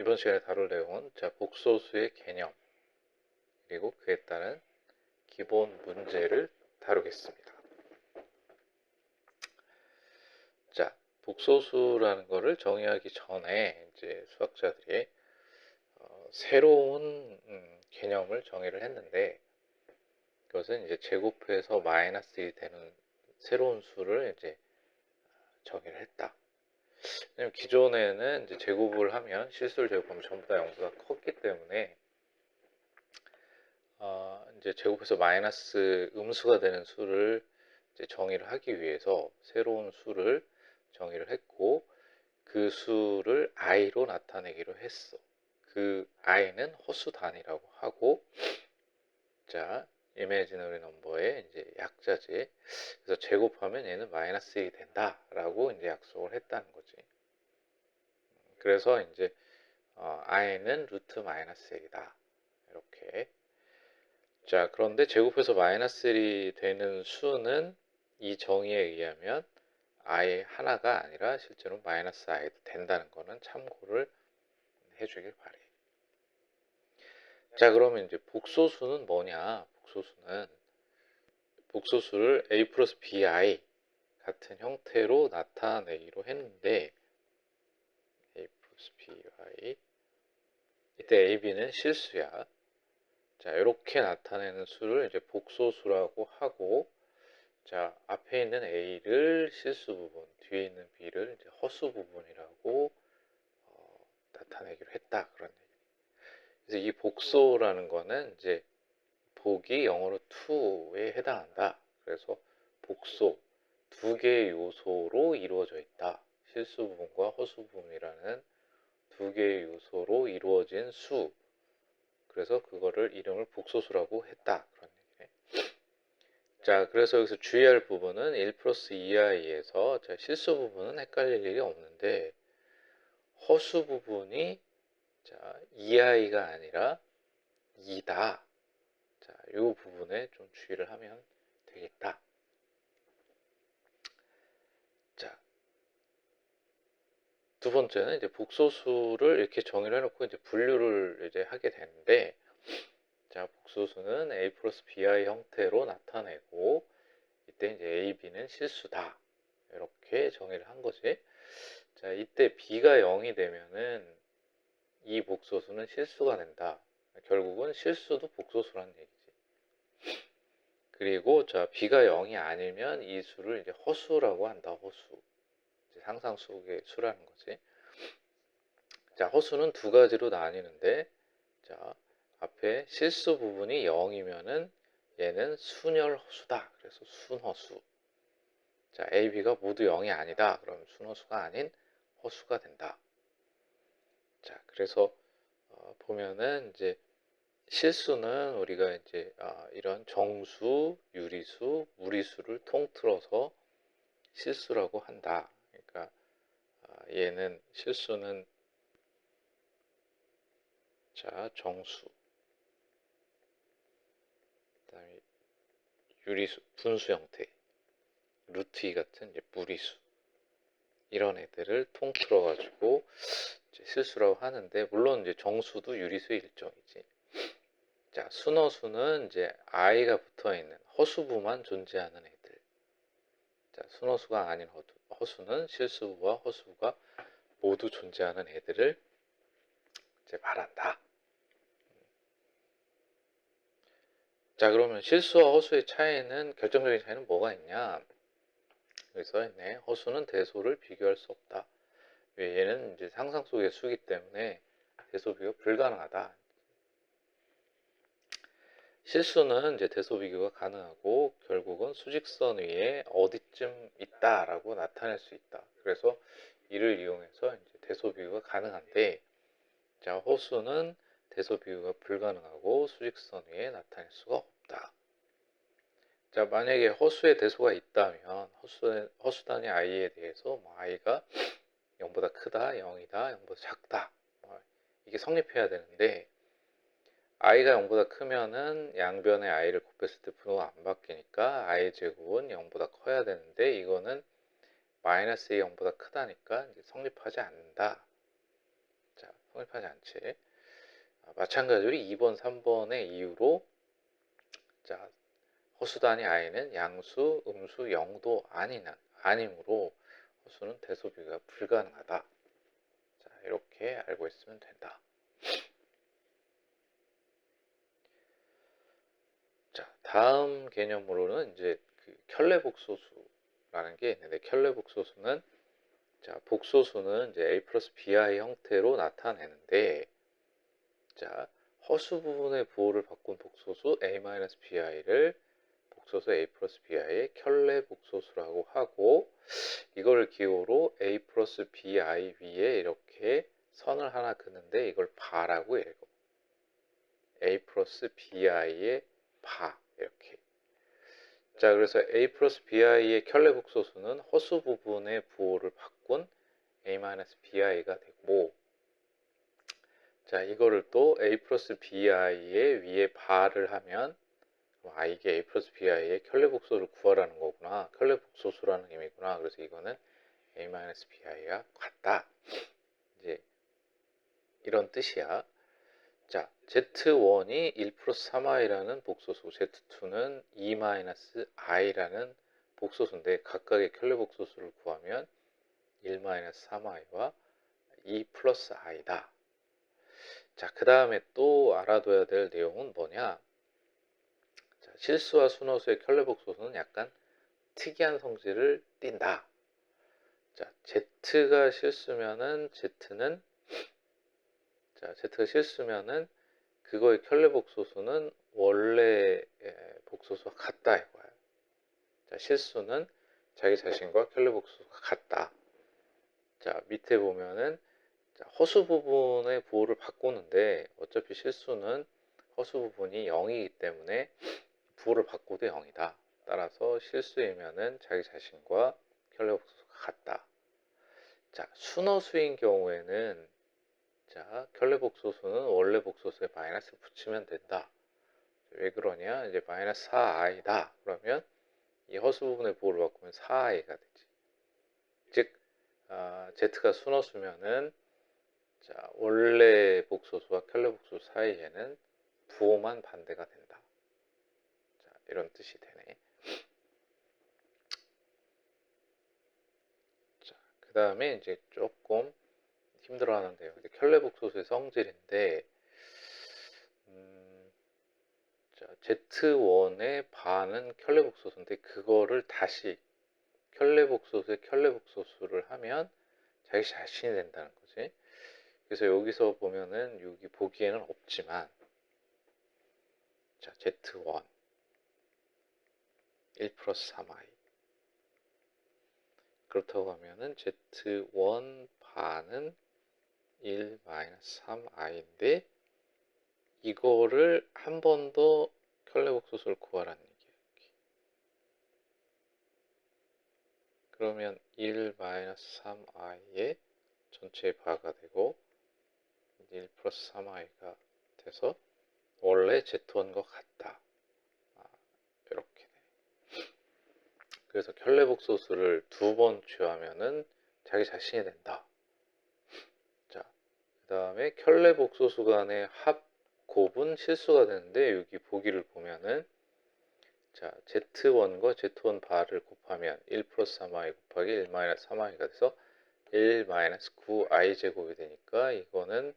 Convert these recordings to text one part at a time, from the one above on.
이번 시간에 다룰 내용은 복소수의 개념 그리고 그에 따른 기본 문제를 다루겠습니다. 복소수라는 것을 정의하기 전에 이제 수학자들이 새로운 개념을 정의를 했는데, 그것은 이제 제곱해서 마이너스 1이 되는 새로운 수를 이제 정의를 했다. 왜냐면 기존에는 이제 제곱을 하면 실수를 제곱하면 전부 다 0보다 컸기 때문에 이제 제곱해서 마이너스 음수가 되는 수를 이제 정의를 하기 위해서 새로운 수를 정의를 했고, 그 수를 i로 나타내기로 했어. 그 i는 허수 단위라고 하고, imaginary number의 이제 약자지. 그래서 제곱하면 얘는 마이너스 1이 된다라고 이제 약속을 했다는 거지. 그래서 이제 i는 루트 마이너스 1이다. 이렇게. 그런데 제곱해서 마이너스 1이 되는 수는 이 정의에 의하면 i 하나가 아니라 실제로 마이너스 i도 된다는 거는 참고를 해주길 바래. 그러면 이제 복소수는 뭐냐? 복소수를 a 플러스 bi 같은 형태로 나타내기로 했는데, a 플러스 bi 이때 a, b는 실수야. 이렇게 나타내는 수를 이제 복소수라고 하고, 앞에 있는 a를 실수 부분, 뒤에 있는 b를 이제 허수 부분이라고 나타내기로 했다, 그런 얘기. 그래서 이 복소라는 거는 이제 복이 영어로 to에 해당한다. 그래서 복소, 두 개의 요소로 이루어져 있다. 실수 부분과 허수 부분이라는 두 개의 요소로 이루어진 수. 그래서 그거를 이름을 복소수라고 했다, 그런 얘기네. 그래서 여기서 주의할 부분은 1 플러스 2i에서 실수 부분은 헷갈릴 일이 없는데, 허수 부분이 2i가 아니라 2다. 이 부분에 좀 주의를 하면 되겠다. 두 번째는 이제 복소수를 이렇게 정의를 해놓고 이제 분류를 이제 하게 되는데, 복소수는 a 플러스 bi 형태로 나타내고, 이때 이제 a, b는 실수다. 이렇게 정의를 한 거지. 이때 b가 0이 되면은 이 복소수는 실수가 된다. 결국은 실수도 복소수라는 얘기지. 그리고 b가 0이 아니면 이 수를 이제 허수라고 한다. 허수. 상상 속의 수라는 거지. 허수는 두 가지로 나뉘는데, 앞에 실수 부분이 0이면은 얘는 순열 허수다. 그래서 순허수. A, B가 모두 0이 아니다. 그럼 순허수가 아닌 허수가 된다. 그래서 보면은 이제 실수는 우리가 이제 이런 정수, 유리수, 무리수를 통틀어서 실수라고 한다. 그러니까 얘는 실수는 정수, 그다음에 유리수, 분수 형태, 루트 2 같은 이제 무리수, 이런 애들을 통틀어 가지고 실수라고 하는데, 물론 이제 정수도 유리수의 일종이지. 순허수는 이제 i가 붙어 있는 허수부만 존재하는 애들. 순허수가 아닌 허수는 실수부와 허수부가 모두 존재하는 애들을 이제 말한다. 그러면 실수와 허수의 차이는, 결정적인 차이는 뭐가 있냐? 여기 써있네. 허수는 대소를 비교할 수 없다. 왜? 얘는 이제 상상 속의 수이기 때문에 대소 비교 불가능하다. 실수는 이제 대소 비교가 가능하고, 결국은 수직선 위에 어디쯤 있다라고 나타낼 수 있다. 그래서 이를 이용해서 이제 대소 비교가 가능한데, 허수는 대소 비교가 불가능하고 수직선 위에 나타낼 수가 없다. 만약에 허수의 대소가 있다면 허수 단위 i에 대해서 i가 0보다 크다, 0이다, 0보다 작다, 이게 성립해야 되는데, i가 0보다 크면은 양변의 i를 곱했을 때 분호가 안 바뀌니까 i 제곱은 0보다 커야 되는데, 이거는 마이너스 2 0보다 크다니까 이제 성립하지 않는다. 성립하지 않지. 마찬가지로 2번, 3번의 이유로 자, 허수 단위 i는 양수, 음수 0도 아니므로 허수는 대소비가 불가능하다. 자, 이렇게 알고 있으면 된다. 자, 다음 개념으로는 이제 그 켤레복소수라는 게 있는데, 켤레복소수는 자, 복소수는 이제 a 플러스 bi 형태로 나타내는데, 자, 허수 부분의 부호를 바꾼 복소수 a-bi를 복소수 a 플러스 bi의 켤레 복소수라고 하고, 이걸 기호로 a 플러스 bi 위에 이렇게 선을 하나 그는데 이걸 바라고 읽어. a 플러스 bi의 바 이렇게. 자, 그래서 a 플러스 bi의 켤레 복소수는 허수 부분의 부호를 바꾼 a-bi가 되고, 자, 이거를 또 a 플러스 bi의 위에 바를 하면 이게 a 플러스 bi의 켤레 복소를 구하라는 거구나. 켤레 복소수라는 의미구나. 그래서 이거는 a-bi가 같다. 이제 이런 뜻이야. 자, z1이 1 플러스 3i라는 복소수, z2는 2-i라는 복소수인데 각각의 켤레 복소수를 구하면 1-3i와 2 플러스 i다. 자, 그 다음에 또 알아둬야 될 내용은 뭐냐? 자, 실수와 순허수의 켤레 복소수는 약간 특이한 성질을 띈다. 자, z가 실수면은 z가 실수면은 그거의 켤레 복소수는 원래 복소수와 같다 이거야. 자, 실수는 자기 자신과 켤레 복소수가 같다. 자, 밑에 보면은 자, 허수 부분의 부호를 바꾸는데 어차피 실수는 허수 부분이 0이기 때문에 부호를 바꿔도 0이다. 따라서 실수이면은 자기 자신과 켤레 복소수가 같다. 자, 순허수인 경우에는 자, 켤레 복소수는 원래 복소수에 마이너스를 붙이면 된다. 왜 그러냐? 이제 마이너스 4i다. 그러면 이 허수 부분의 부호를 바꾸면 4i가 되지. 즉, z가 순허수면은 자, 원래 복소수와 켤레 복소수 사이에는 부호만 반대가 된다. 자, 이런 뜻이 되네. 자, 그 다음에 이제 조금 힘들어하는데요. 켤레 복소수의 성질인데, 자, z1의 반은 켤레 복소수인데 그거를 다시 켤레 복소수에 켤레 복소수를 하면 자기 자신이 된다는 거지. 그래서 여기서 보면은 여기 보기에는 없지만 자, z1 1 플러스 3i 그렇다고 하면은 z1 반은 1 마이너스 3i인데 이거를 한 번 더 켤레 복소수를 구하라는 얘기예요. 그러면 1 마이너스 3i의 전체 바가 되고 1 플러스 3i가 돼서 원래 z1과 같다. 이렇게 돼. 그래서 켤레 복소수를 두 번 취하면은 자기 자신이 된다. 자, 그 다음에 켤레 복소수 간의 합 곱은 실수가 되는데 여기 보기를 보면은 자, z1과 z1 바를 곱하면 1 플러스 3i 곱하기 1 마이너스 3i가 돼서 1 마이너스 9i 제곱이 되니까 이거는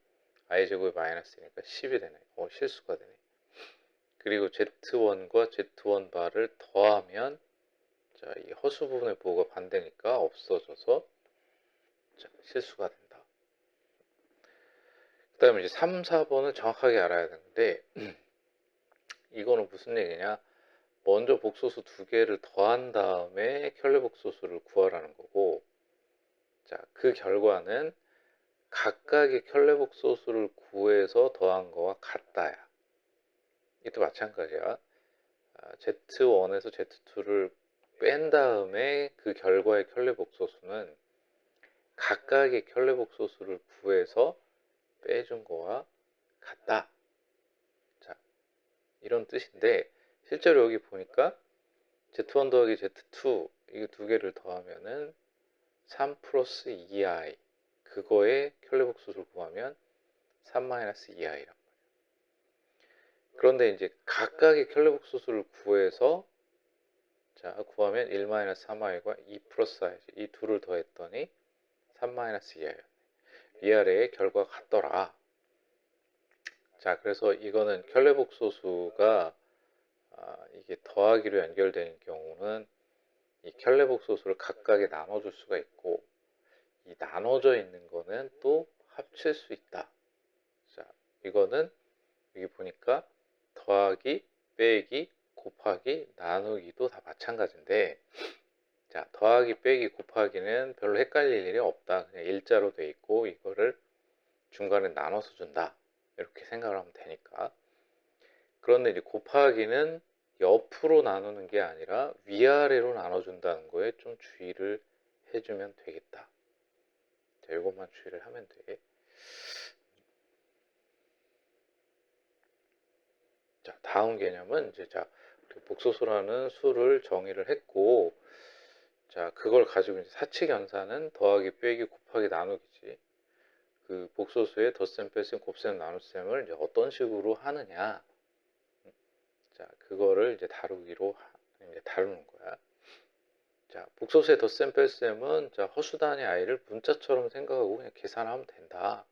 i 제곱이 마이너스니까 10이 되네. 실수가 되네. 그리고 z1과 z1 바를 더하면 자, 이 허수 부분의 부호가 반대니까 없어져서 자, 실수가 된다. 그 다음에 이제 3, 4번을 정확하게 알아야 되는데 이거는 무슨 얘기냐? 먼저 복소수 두 개를 더한 다음에 켤레 복소수를 구하라는 거고, 자, 그 결과는 각각의 켤레 복소수를 구해서 더한 거와 같다야. 이것도 마찬가지야. z1에서 z2를 뺀 다음에 그 결과의 켤레 복소수는 각각의 켤레 복소수를 구해서 빼준 거와 같다. 자, 이런 뜻인데 실제로 여기 보니까 z1 더하기 z2 이 두 개를 더하면은 3 플러스 2i 그거의 켤레 복소수를 구하면 3-2i란 말이에요. 그런데 이제 각각의 켈레복소수를 구해서 자 구하면 1-3i과 2 플러스 i 이 둘을 더했더니 3-2i였네. 위아래의 결과가 같더라. 자 그래서 이거는 켈레복소수가 이게 더하기로 연결되는 경우는 이 켈레복소수를 각각에 나눠줄 수가 있고 이 나눠져 있는 거는 또 합칠 수 있다. 자 이거는 여기 보니까 더하기, 빼기, 곱하기, 나누기도 다 마찬가지인데 자 더하기, 빼기, 곱하기는 별로 헷갈릴 일이 없다. 그냥 일자로 돼 있고 이거를 중간에 나눠서 준다. 이렇게 생각을 하면 되니까. 그런데 이제 곱하기는 옆으로 나누는 게 아니라 위아래로 나눠준다는 거에 좀 주의를 해주면 되겠다. 자, 이것만 주의를 하면 돼. 자, 다음 개념은 이제 자, 복소수라는 수를 정의를 했고, 자, 그걸 가지고 이제 사칙연산은 더하기, 빼기, 곱하기, 나누기지. 그 복소수의 덧셈, 뺄셈, 곱셈, 나눗셈을 이제 어떤 식으로 하느냐. 자, 그거를 이제 다루기로 이제 다루는 거야. 자, 복소수의 덧셈, 뺄셈은 자, 허수단위 i를 문자처럼 생각하고 그냥 계산하면 된다.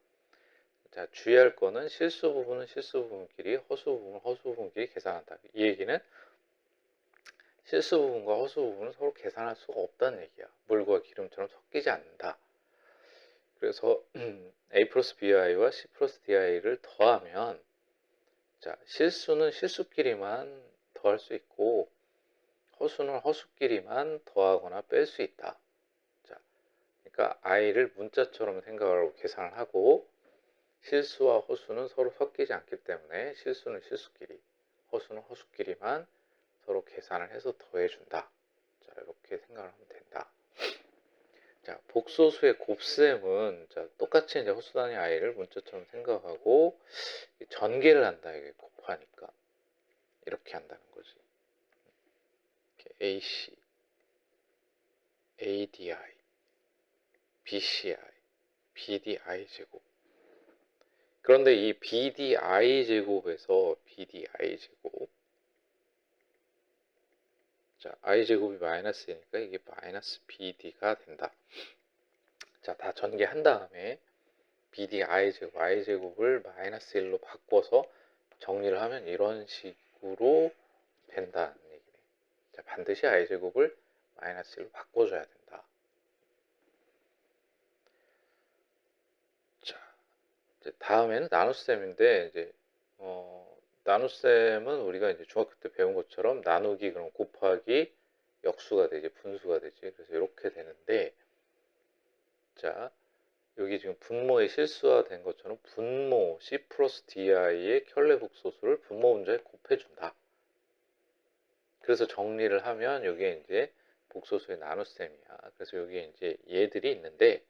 자, 주의할 거는 실수 부분은 실수 부분끼리, 허수 부분은 허수 부분끼리 계산한다. 이 얘기는 실수 부분과 허수 부분은 서로 계산할 수가 없다는 얘기야. 물과 기름처럼 섞이지 않는다. 그래서 a 플러스 bi와 c 플러스 di를 더하면 자, 실수는 실수끼리만 더할 수 있고 허수는 허수끼리만 더하거나 뺄 수 있다. 자, 그러니까 i를 문자처럼 생각하고 계산을 하고 실수와 허수는 서로 섞이지 않기 때문에 실수는 실수끼리, 허수는 허수끼리만 서로 계산을 해서 더해준다. 자, 이렇게 생각을 하면 된다. 자, 복소수의 곱셈은 자, 똑같이 이제 허수단위 i를 문자처럼 생각하고 전개를 한다. 이게 곱하니까 이렇게 한다는 거지. 이렇게 AC, ADI, BCI, BDI 제곱. 그런데 이 BDI 제곱에서 BDI 제곱 자, i 제곱이 마이너스니까 이게 마이너스 BD가 된다. 자, 다 전개한 다음에 BD i 제곱, i 제곱을 마이너스 1로 바꿔서 정리를 하면 이런 식으로 된다는 얘기네. 자, 반드시 i 제곱을 마이너스 1로 바꿔줘야 된다. 자, 이제 다음에는 나눗셈인데 이제 나눗셈은 우리가 이제 중학교 때 배운 것처럼 나누기 그럼 곱하기 역수가 되지 분수가 되지. 그래서 이렇게 되는데 자 여기 지금 분모의 실수화된 것처럼 분모 C 플러스 DI의 켤레복소수를 분모 문자에 곱해준다. 그래서 정리를 하면 여기에 이제 복소수의 나눗셈이야. 그래서 여기에 이제 얘들이 있는데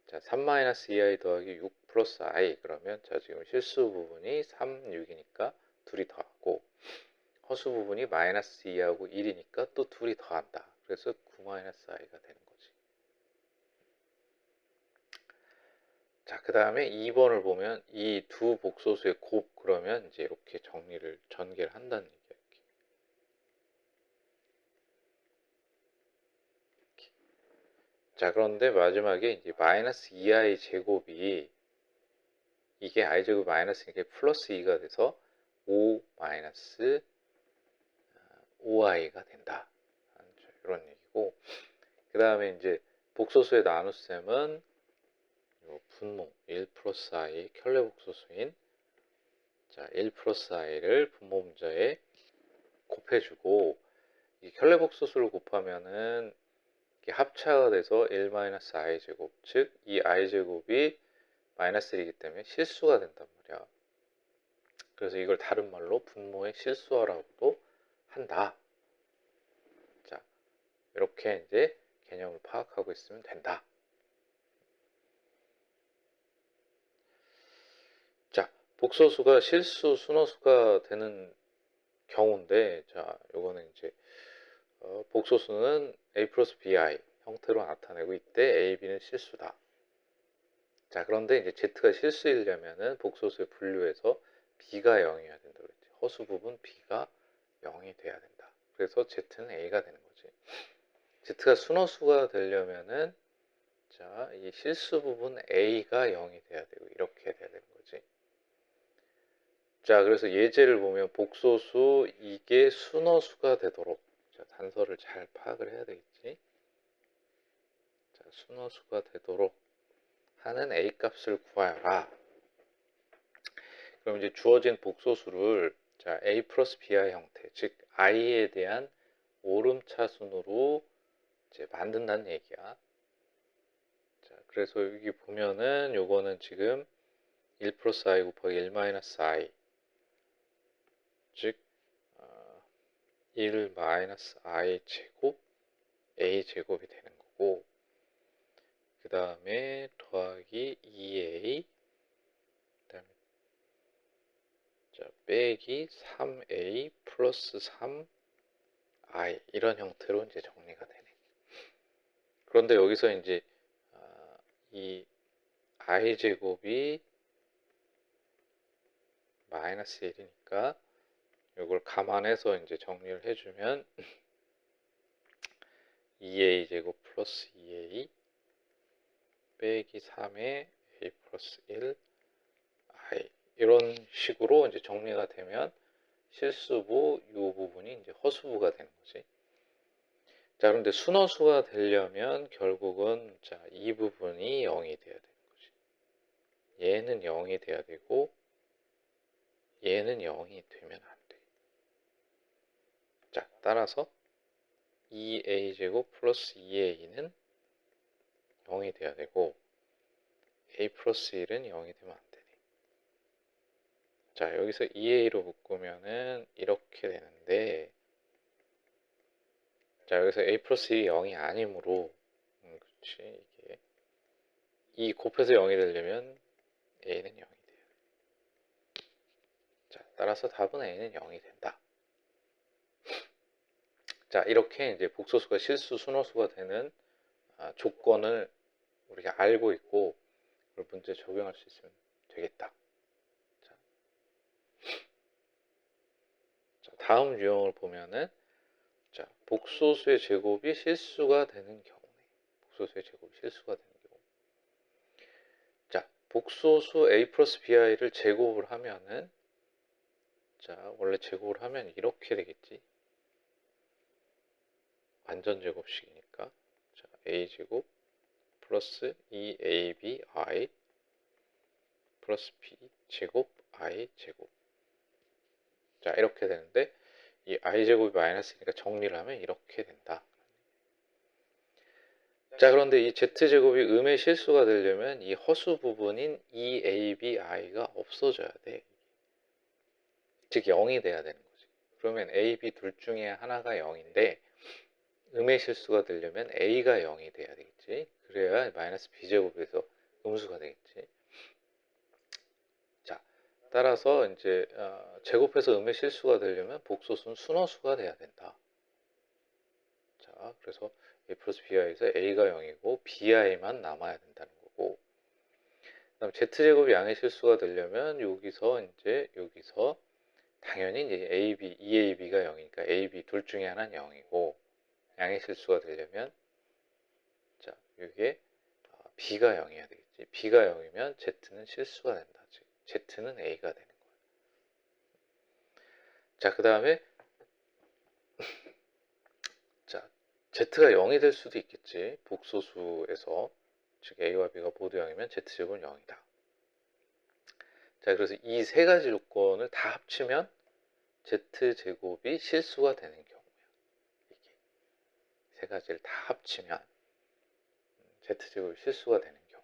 자, 3-2i 더하기 6 플러스 i 그러면 자 지금 실수 부분이 3, 6이니까 둘이 더하고 허수 부분이 마이너스 2하고 1이니까 또 둘이 더한다. 그래서 9-i가 되는 거지. 자, 그 다음에 2번을 보면 이 두 복소수의 곱 그러면 이제 이렇게 전개를 한다는 얘기야. 이렇게. 자, 그런데 마지막에 이제 마이너스 2i 제곱이 이게 i 제곱 마이너스니까 플러스 2가 돼서 5 마이너스 5i가 된다. 이런 얘기고 그 다음에 이제 복소수의 나눗셈은 분모 1 플러스 i 켤레복소수인 자, 1 플러스 i를 분모 문자에 곱해주고 이 켤레복소수를 곱하면은 합차가 돼서 1 마이너스 i 제곱 즉 이 i 제곱이 마이너스 1이기 때문에 실수가 된단 말이야. 그래서 이걸 다른 말로 분모의 실수화라고도 한다. 자, 이렇게 이제 개념을 파악하고 있으면 된다. 자, 복소수가 실수 순호수가 되는 경우인데, 자, 요거는 이제 복소수는 a 플러스 bi 형태로 나타내고 이때 a, b는 실수다. 자, 그런데 이제 Z가 실수이려면은 복소수에 분류해서 B가 0이어야 된다 그랬지. 허수 부분 B가 0이 돼야 된다. 그래서 Z는 A가 되는 거지. Z가 순허수가 되려면은 자, 이 실수 부분 A가 0이 돼야 되고 이렇게 돼야 되는 거지. 자, 그래서 예제를 보면 복소수 이게 순허수가 되도록 자, 단서를 잘 파악을 해야 되겠지. 자, 순허수가 되도록 하는 A 값을 구하여라. 그럼 이제 주어진 복소수를 자, A 플러스 BI 형태, 즉 I에 대한 오름차순으로 이제 만든다는 얘기야. 자, 그래서 여기 보면은 요거는 지금 1 플러스 I 곱하기 1 마이너스 I, 즉 1 마이너스 I 제곱 A 제곱이 되는 거고, 그 다음에 더하기 2A, 그 다음에 자, 빼기 3A 플러스 3I 이런 형태로 이제 정리가 되네. 그런데 여기서 이제 이 I 제곱이 마이너스 1이니까 이걸 감안해서 이제 정리를 해주면 2A 제곱 플러스 2A 빼기 3의 A 플러스 1 I 이런 식으로 이제 정리가 되면 실수부 이 부분이 이제 허수부가 되는 거지. 자, 그런데 순허수가 되려면 결국은 자, 이 부분이 0이 돼야 되는 거지. 얘는 0이 돼야 되고 얘는 0이 되면 안 돼. 자, 따라서 2A 제곱 플러스 2A는 0이 돼야 되고 A 플러스 1은 0이 되면 안 되네. 자, 여기서 2A로 묶으면은 이렇게 되는데, 자, 여기서 A 플러스 1이 0이 아니므로 그렇지, 이게 이 곱해서 0이 되려면 A는 0이 돼요. 자, 따라서 답은 A는 0이 된다. 자, 이렇게 이제 복소수가 실수 순허수가 되는 조건을 우리가 알고 있고 그걸 문제에 적용할 수 있으면 되겠다. 자, 다음 유형을 보면은 자, 복소수의 제곱이 실수가 되는 경우네. 복소수의 제곱이 실수가 되는 경우. 자, 복소수 A 플러스 BI를 제곱을 하면은 자, 원래 제곱을 하면 이렇게 되겠지. 완전 제곱식이니까. 자, A 제곱 플러스 2ABI 플러스 B 제곱 I 제곱. 자, 이렇게 되는데 이 I 제곱이 마이너스니까 정리를 하면 이렇게 된다. 자, 그런데 이 Z제곱이 음의 실수가 되려면 이 허수 부분인 EABI가 없어져야 돼. 즉 0이 돼야 되는 거지. 그러면 A, B 둘 중에 하나가 0인데 음의 실수가 되려면 A가 0이 돼야 되겠지. 그래야 마이너스 B제곱에서 음수가 되겠지. 자, 따라서 이제 제곱해서 음의 실수가 되려면 복소수는 순허수가 돼야 된다. 자, 그래서 A 플러스 BI에서 A가 0이고 BI만 남아야 된다는 거고, 그 다음 Z제곱이 양의 실수가 되려면 여기서 당연히 이제 AB, EAB가 0이니까 AB 둘 중에 하나는 0이고 양의 실수가 되려면 자, 이게 B가 0이어야 되겠지. B가 0이면 Z는 실수가 된다. 즉 Z는 A가 되는 거야. 자, 그 다음에 자, Z가 0이 될 수도 있겠지. 복소수에서 즉 A와 B가 모두 0이면 Z제곱은 0이다. 자, 그래서 이 세 가지 조건을 다 합치면 Z제곱이 실수가 되는 경우야. 이게 세 가지를 다 합치면 Z제곱이 실수가 되는 경우.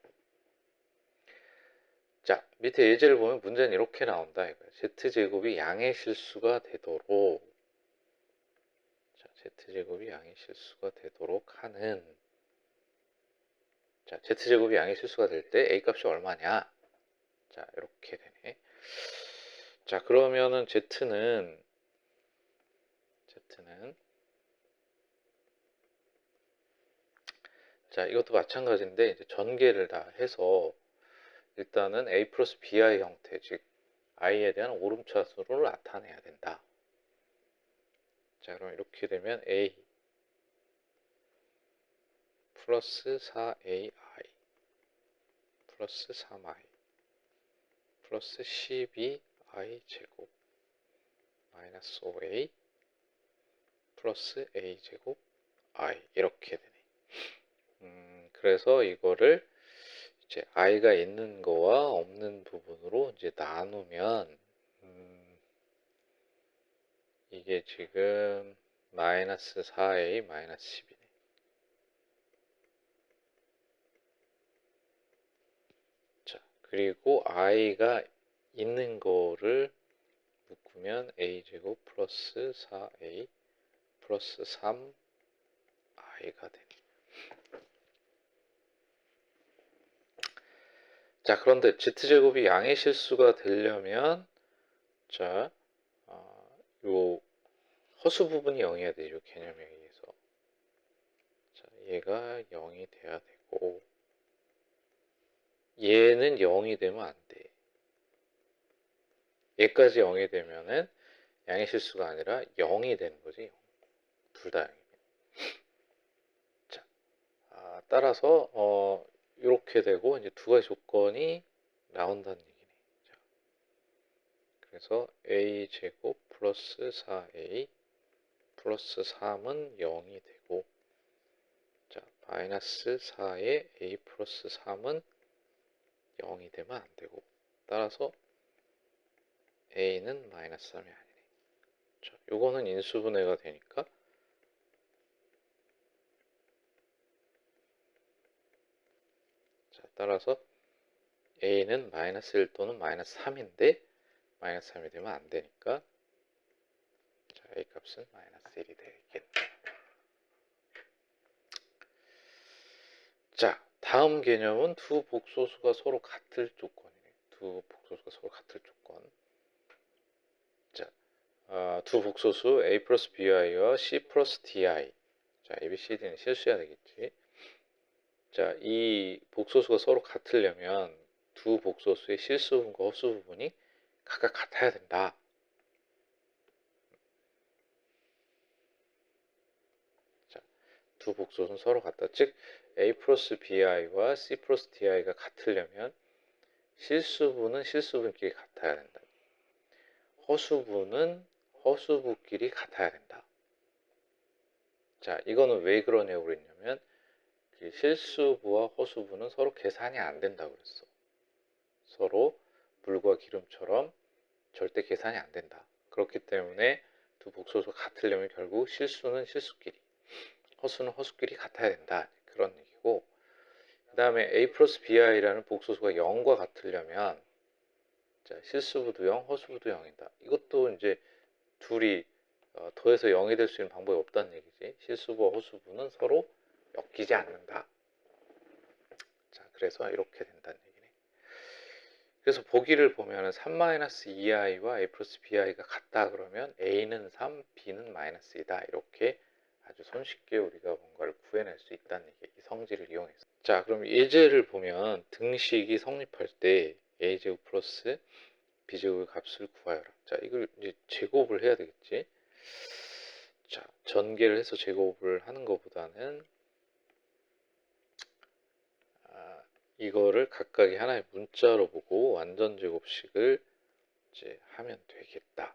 자, 밑에 예제를 보면 문제는 이렇게 나온다 이거야. Z제곱이 양의 실수가 되도록 자, Z제곱이 양의 실수가 되도록 하는 자, Z제곱이 양의 실수가 될 때 A 값이 얼마냐? 자, 이렇게 되네. 자, 그러면은 Z는 자, 이것도 마찬가지인데 이제 전개를 다 해서 일단은 a 플러스 bi 형태, 즉 i에 대한 오름차수를 나타내야 된다. 자, 그럼 이렇게 되면 a 플러스 4ai 플러스 3i 플러스 12i 제곱 마이너스 5a 플러스 a 제곱 i 이렇게 되네. 그래서 이거를 이제 i가 있는 거와 없는 부분으로 이제 나누면 이게 지금 마이너스 4a 마이너스 10이네. 자, 그리고 i가 있는 거를 묶으면 a 제곱 플러스 4a 플러스 3i가 되네. 자, 그런데 z제곱이 양의 실수가 되려면 자, 요 허수 부분이 0이어야 되죠. 개념에 의해서. 자, 얘가 0이 돼야 되고 얘는 0이 되면 안 돼. 얘까지 0이 되면은 양의 실수가 아니라 0이 되는 거지. 둘 다 0이면. 자, 따라서 이렇게 되고 이제 두 가지 조건이 나온다는 얘기네. 자, 그래서 a 제곱 플러스 4a 플러스 3은 0이 되고, 자, 마이너스 4에 a 플러스 3은 0이 되면 안 되고, 따라서 a는 마이너스 3이 아니네. 자, 요거는 인수분해가 되니까 자, 따라서 a는 마이너스 1 또는 마이너스 3인데 마이너스 3이 되면 안 되니까 자, a 값은 마이너스 1이 되겠네. 자, 다음 개념은 두 복소수가 서로 같을 조건이네. 두 복소수가 서로 같을 조건. 자, 두 복소수 a 플러스 bi와 c 플러스 di. 자, a, b, c, d는 실수해야 되겠지. 자, 이 복소수가 서로 같으려면 두 복소수의 실수 부분과 허수 부분이 각각 같아야 된다. 자, 두 복소수는 서로 같다. 즉, a 플러스 bi와 c 플러스 di가 같으려면 실수부는 실수분끼리 같아야 된다. 허수부는 허수부끼리 같아야 된다. 자, 이거는 왜 그러냐고 그랬냐면 실수부와 허수부는 서로 계산이 안 된다고 그랬어. 서로 물과 기름처럼 절대 계산이 안 된다. 그렇기 때문에 두 복소수가 같으려면 결국 실수는 실수끼리, 허수는 허수끼리 같아야 된다. 그런 얘기고, 그 다음에 a 플러스 bi라는 복소수가 0과 같으려면 자, 실수부도 0, 허수부도 0이다. 이것도 이제 둘이 더해서 0이 될 수 있는 방법이 없다는 얘기지. 실수부와 허수부는 서로 엮이지 않는다. 자, 그래서 이렇게 된다는 얘기네. 그래서 보기를 보면 3-2i와 a 플러스 bi가 같다 그러면 a는 3, b는 마이너스 2다. 이렇게 아주 손쉽게 우리가 뭔가를 구해낼 수 있다는 얘기, 이 성질을 이용해서. 자, 그럼 예제를 보면 등식이 성립할 때 a제곱 플러스 b제곱의 값을 구하여라. 자, 이걸 이제 제곱을 해야 되겠지. 자, 전개를 해서 제곱을 하는 것보다는 이거를 각각의 하나의 문자로 보고 완전 제곱식을 이제 하면 되겠다.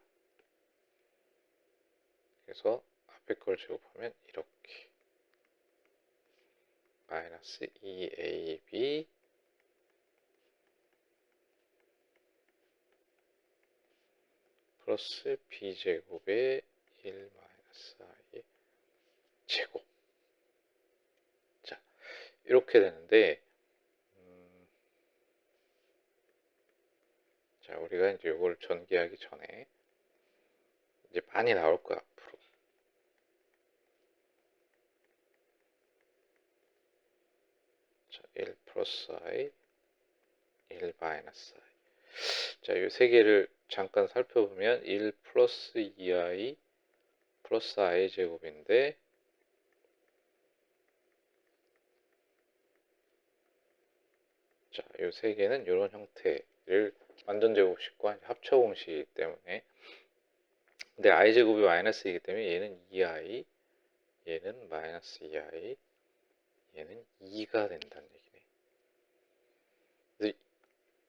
그래서 앞에 걸 제곱하면 이렇게 마이너스 2ab 플러스 b제곱의 1 마이너스 i의 제곱. 자, 이렇게 되는데 자, 우리가 이제 이걸 전개하기 전에 이제 많이 나올 거야, 앞으로. 자, 1 플러스 i, 1 마이너스 i. 자, 이 세 개를 잠깐 살펴보면 1 플러스 2i 플러스 i 제곱인데 자, 이 세 개는 이런 형태를 완전 제곱식과 합쳐 공식이기 때문에, 근데 i제곱이 마이너스이기 때문에 얘는 2i, 얘는 마이너스 2i, 얘는 2가 된다는 얘기네. 그래서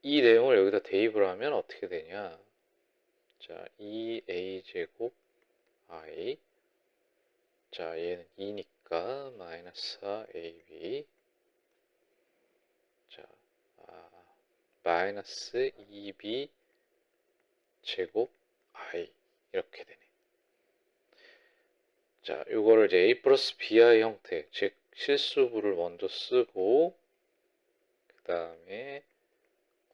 이 내용을 여기다 대입을 하면 어떻게 되냐. 자, 2a제곱 i, 자, 얘는 2니까 마이너스 4ab, 자, 마이너스 2b 제곱 i, 이렇게 되네. 자, 요거를 이제 a 플러스 bi 형태, 즉 실수부를 먼저 쓰고 그 다음에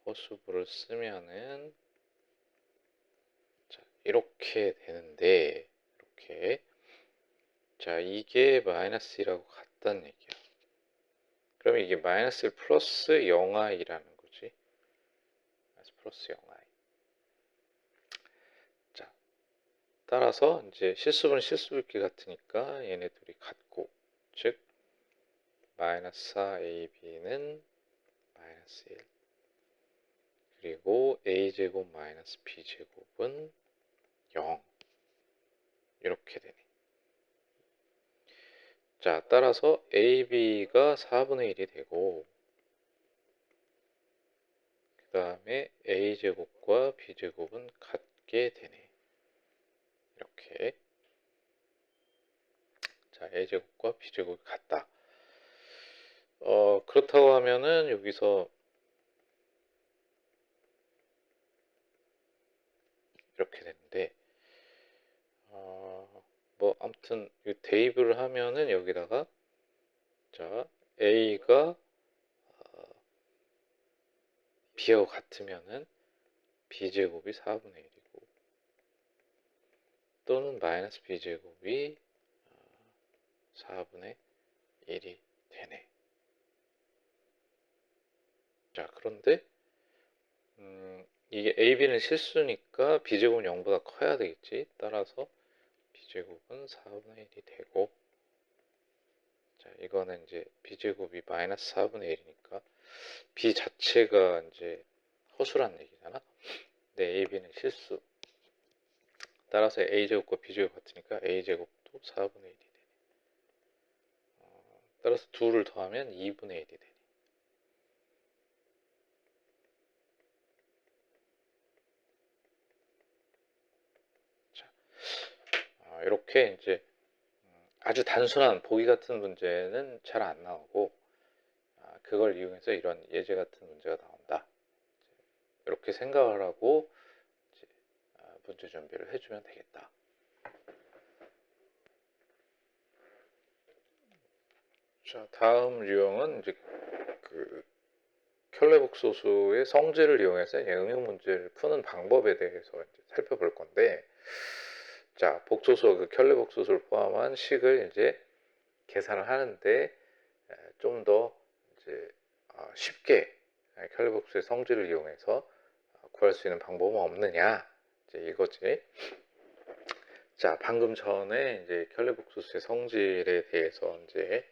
허수부를 쓰면은, 자, 이렇게 되는데, 이렇게, 자, 이게 마이너스 1하고 같다는 얘기야. 그러면 이게 마이너스 1 플러스 0i라는 거지. 마이너스 플러스 0i. 자, 따라서 이제 실수분은 실수분끼리 같으니까 얘네 둘이 같고, 즉 마이너스 4ab는 마이너스 1, 그리고 a제곱 마이너스 b제곱은 0, 이렇게 되네. 자, 따라서 ab가 4분의 1이 되고, 그 다음에 a제곱과 b제곱은 같게 되네. 이렇게. 자, a제곱과 b제곱이 같다. 그렇다고 하면은 여기서 이렇게 되는데, 뭐 아무튼 대입을 하면은 여기다가, 자, a가 b하고 같으면은 b제곱이 4분의 1이고, 또는 마이너스 b제곱이 4분의 1이 되네. 자, 그런데 이게 ab는 실수니까 b제곱은 0보다 커야 되겠지. 따라서 b제곱은 4분의 1이 되고, 자, 이거는 이제 b제곱이 마이너스 4분의 1이니까 b 자체가 이제 허수란 얘기잖아. 근데 ab는 실수. 따라서 a제곱과 b제곱 같으니까 a제곱도 4분의 1이 되네. 따라서 2를 더하면 2분의 1이 되네. 자, 이렇게 이제 아주 단순한 보기 같은 문제는 잘 안 나오고, 그걸 이용해서 이런 예제 같은 문제가 나온다. 이렇게 생각을 하고 이제 문제 준비를 해주면 되겠다. 자, 다음 유형은 이제 그 켤레복소수의 성질을 이용해서 응용 문제를 푸는 방법에 대해서 이제 살펴볼 건데, 자, 복소수, 그 켤레복소수를 포함한 식을 이제 계산을 하는데 좀 더 이제 쉽게 켤레복소의 성질을 이용해서 구할 수 있는 방법은 없느냐, 이제 이거지. 자, 방금 전에 이제 켤레복소수의 성질에 대해서 이제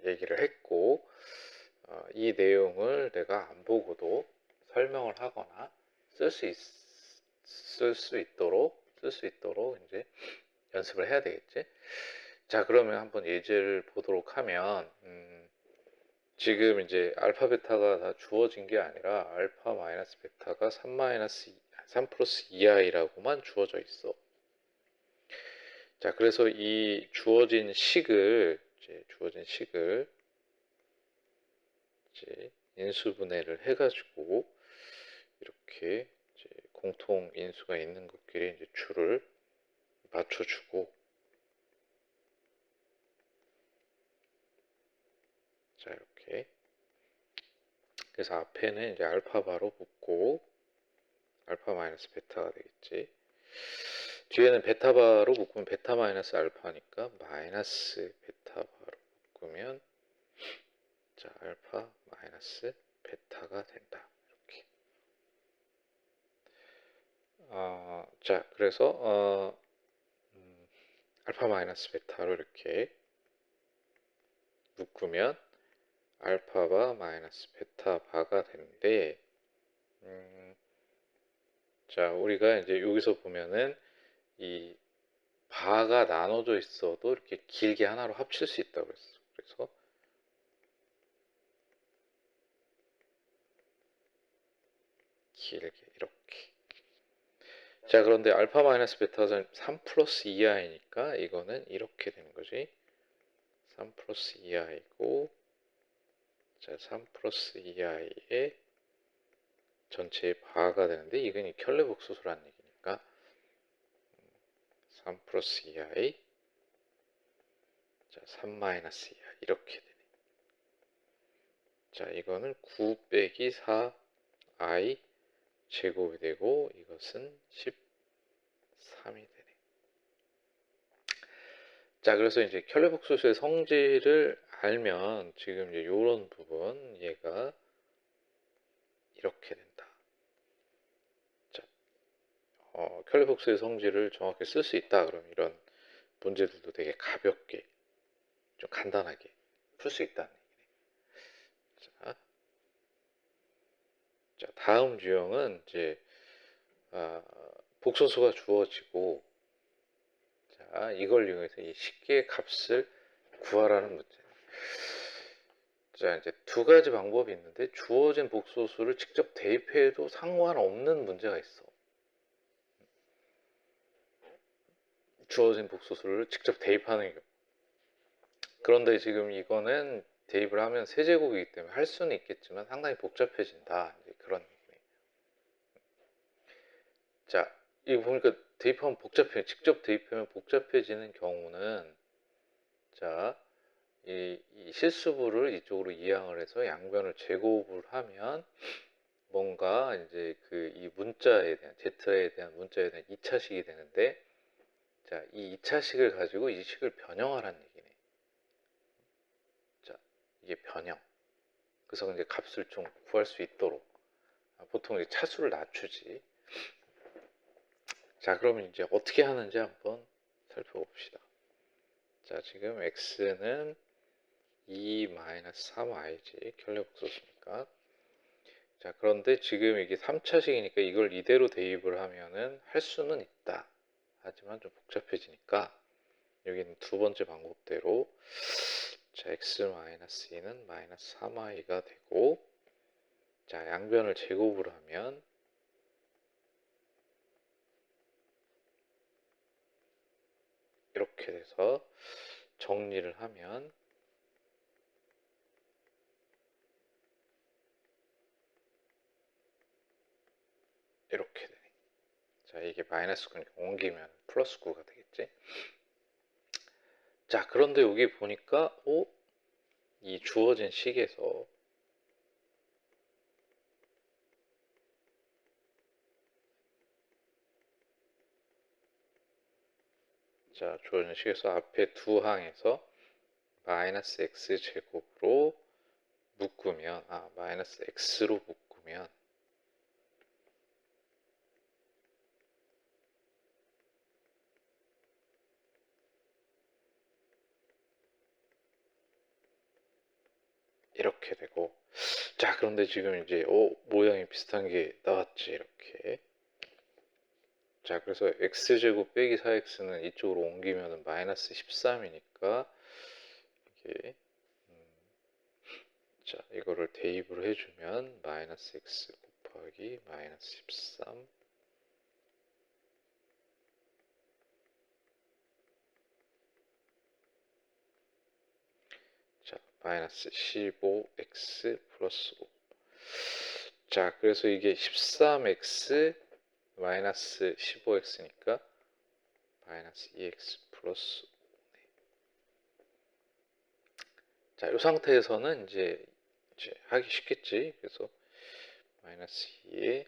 얘기를 했고, 이 내용을 내가 안 보고도 설명을 하거나 쓸 수 있도록 이제 연습을 해야 되겠지. 자, 그러면 한번 예제를 보도록 하면, 지금 이제 알파 베타가 다 주어진 게 아니라 알파 마이너스 베타가 3 플러스 2i라고만 주어져 있어. 자, 그래서 이 주어진 식을 이제 인수분해를 해가지고 이렇게 이제 공통 인수가 있는 것끼리 이제 줄을 맞춰주고, 자, 이렇게. 그래서 앞에는 이제 알파 바로 붙고 알파 마이너스 베타가 되겠지. 뒤에는 베타 바로 묶으면 베타 마이너스 알파니까 마이너스 베타 바로 묶으면, 자, 알파 마이너스 베타가 된다. 이렇게. 자, 그래서 알파 마이너스 베타로 이렇게 묶으면 알파바 마이너스 베타바가 되는데, 자, 우리가 이제 여기서 보면은 이 바가 나눠져 있어도 이렇게 길게 하나로 합칠 수 있다고 그랬어. 그래서 길게 이렇게. 자, 그런데 알파 마이너스 베타는 3 플러스 2i니까 이거는 이렇게 되는 거지. 3 플러스 2i고, 자, 3 플러스 2i의 전체의 바가 되는데, 이건 켈레 복소수라는 얘기니까 3 플러스 2i, 자, 3 마이너스 2i 이렇게 되네. 자, 이거는 9 빼기 4i 제곱이 되고, 이것은 13이 되네. 자, 그래서 이제 켈레 복소수의 성질을 알면 지금 이제 요런 부분 얘가 이렇게 된다. 자, 켈레 복수의 성질을 정확히 쓸 수 있다. 그럼 이런 문제들도 되게 가볍게, 좀 간단하게 풀 수 있다는 얘기네. 자, 다음 유형은 이제 복소수가 주어지고, 자, 이걸 이용해서 이 식기의 값을 구하라는 문제. 자, 이제 두 가지 방법이 있는데 주어진 복소수를 직접 대입해도 상관없는 문제가 있어. 주어진 복소수를 직접 대입하는 경우. 그런데 지금 이거는 대입을 하면 세제곱이기 때문에 할 수는 있겠지만 상당히 복잡해진다. 이제 그런 얘기네요. 자, 이거 보니까 대입하면 복잡해요. 직접 대입하면 복잡해지는 경우는, 자, 이 실수부를 이쪽으로 이항을 해서 양변을 제곱을 하면 뭔가 이제 그 이 문자에 대한 Z에 대한 문자에 대한 2차식이 되는데, 자, 이 2차식을 가지고 이 식을 변형하라는 얘기네. 자, 이게 변형. 그래서 이제 값을 좀 구할 수 있도록 보통 이제 차수를 낮추지. 자, 그러면 이제 어떻게 하는지 한번 살펴봅시다. 자, 지금 x는 2-3i지 켈레 복소수니까. 자, 그런데 지금 이게 3차식이니까 이걸 이대로 대입을 하면은 할 수는 있다. 하지만 좀 복잡해지니까 여기는 두 번째 방법대로, 자, x-2는 마이너스 3i가 되고, 자, 양변을 제곱을 하면 이렇게 돼서 정리를 하면 이렇게 되네. 자, 이게 마이너스 9니까 옮기면 플러스 9가 되겠지. 자, 그런데 여기 보니까 이 주어진 식에서 자, 주어진 식에서 앞에 두 항에서 마이너스 x 제곱으로 묶으면, 마이너스 x로 묶으면 이렇게 되고, 자, 그런데 지금 이제 모양이 비슷한 게 나왔지. 이렇게. 자, 그래서 x제곱 빼기 4x는 이쪽으로 옮기면 마이너스 13이니까 이게 자, 이거를 대입을 해주면 마이너스 x 곱하기 마이너스 13, 자, 마이너스 15x 플러스 5. 자, 그래서 이게 13x 마이너스 15x니까 마이너스 2x 플러스 5네. 자, 이 상태에서는 이제 하기 쉽겠지. 그래서 마이너스 2에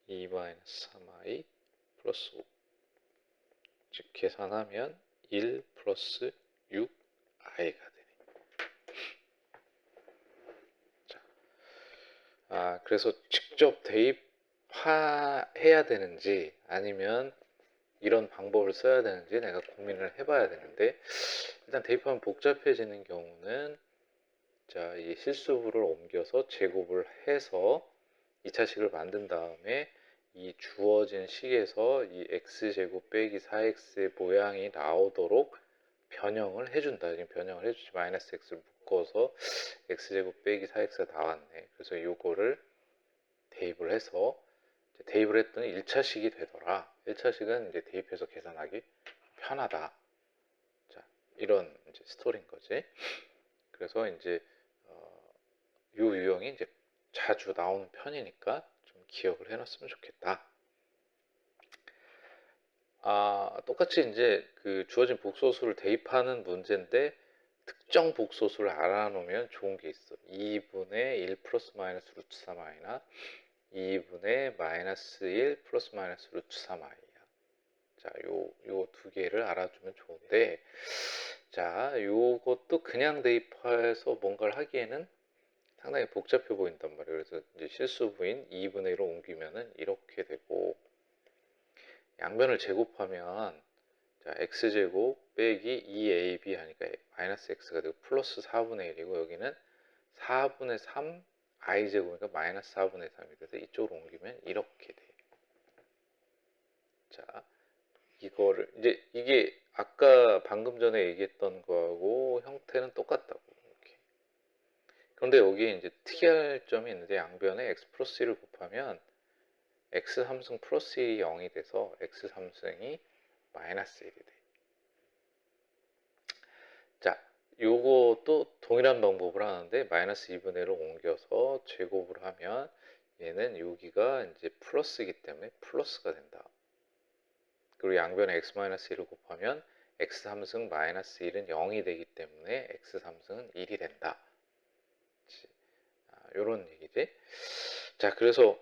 2 마이너스 3i 플러스 5. 즉 계산하면 1 플러스 6i가 되네. 자, 그래서 직접 대입해야 되는지 아니면 이런 방법을 써야 되는지 내가 고민을 해봐야 되는데, 일단 대입하면 복잡해지는 경우는 자, 이 실수부를 옮겨서 제곱을 해서 2차식을 만든 다음에 이 주어진 식에서 이 x제곱 빼기 4x의 모양이 나오도록 변형을 해준다. 지금 변형을 해주지. 마이너스 x를 묶어서 x제곱 빼기 4x가 나왔네. 그래서 이거를 대입을 해서 대입을 했더니 1차식이 되더라. 1차식은 이제 대입해서 계산하기 편하다. 자, 이런 이제 스토리인 거지. 그래서 이제 이 유형이 이제 자주 나오는 편이니까 좀 기억을 해놨으면 좋겠다. 똑같이 이제 그 주어진 복소수를 대입하는 문제인데 특정 복소수를 알아놓으면 좋은 게 있어. 2분의 1 플러스 마이너스 루트 3i나 2분의 마이너스 1 플러스 마이너스 루트 3i야. 자, 요 두 개를 알아주면 좋은데, 자, 요것도 그냥 대입해서 뭔가를 하기에는 상당히 복잡해 보인단 말이에요. 그래서 이제 실수부인 2분의 1을 옮기면은 이렇게 되고, 양변을 제곱하면, 자, x제곱 빼기 2ab 하니까 마이너스 x가 되고 플러스 4분의 1이고, 여기는 4분의 3 i제곱이니까 마이너스 4분의 3이 돼서 이쪽으로 옮기면 이렇게 돼. 자, 이거를 이제 이게 아까 방금 전에 얘기했던 거하고 형태는 똑같다고. 이렇게. 그런데 여기에 이제 특이할 점이 있는데 양변에 x 플러스 1을 곱하면 x 3승 플러스 1이 0이 돼서 x 3승이 마이너스 1이 돼. 자, 요것도 동일한 방법을 하는데 마이너스 2분의 1을 옮겨서 제곱을 하면 얘는 여기가 이제 플러스이기 때문에 플러스가 된다. 그리고 양변에 x-1을 곱하면 x3승 마이너스 1은 0이 되기 때문에 x3승은 1이 된다. 요런 얘기지. 자, 그래서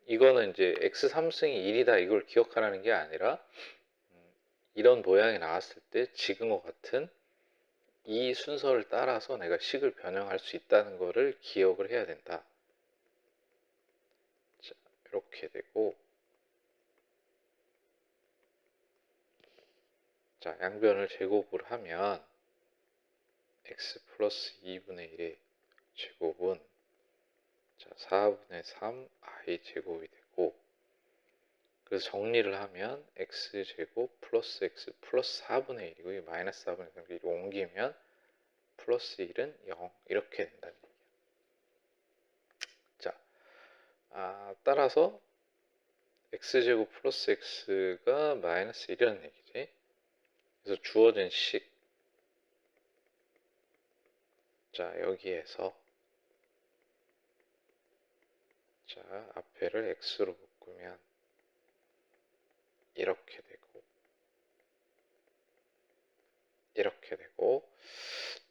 이거는 이제 x3승이 1이다 이걸 기억하라는 게 아니라 이런 모양이 나왔을 때 지금과 같은 이 순서를 따라서 내가 식을 변형할 수 있다는 거를 기억을 해야 된다. 자, 이렇게 되고, 자, 양변을 제곱을 하면 x 플러스 2분의 1의 제곱은 자, 4분의 3 i 제곱이 되고, 그래서 정리를 하면 x제곱 플러스 x 플러스 4분의 1이고 이 마이너스 4분의 3을 옮기면 플러스 1은 0 이렇게 된다는 얘기야. 자, 따라서 x제곱 플러스 x가 마이너스 1이라는 얘기지. 그래서 주어진 식, 자, 여기에서 자, 앞에를 x로 바꾸면 이렇게 되고 이렇게 되고,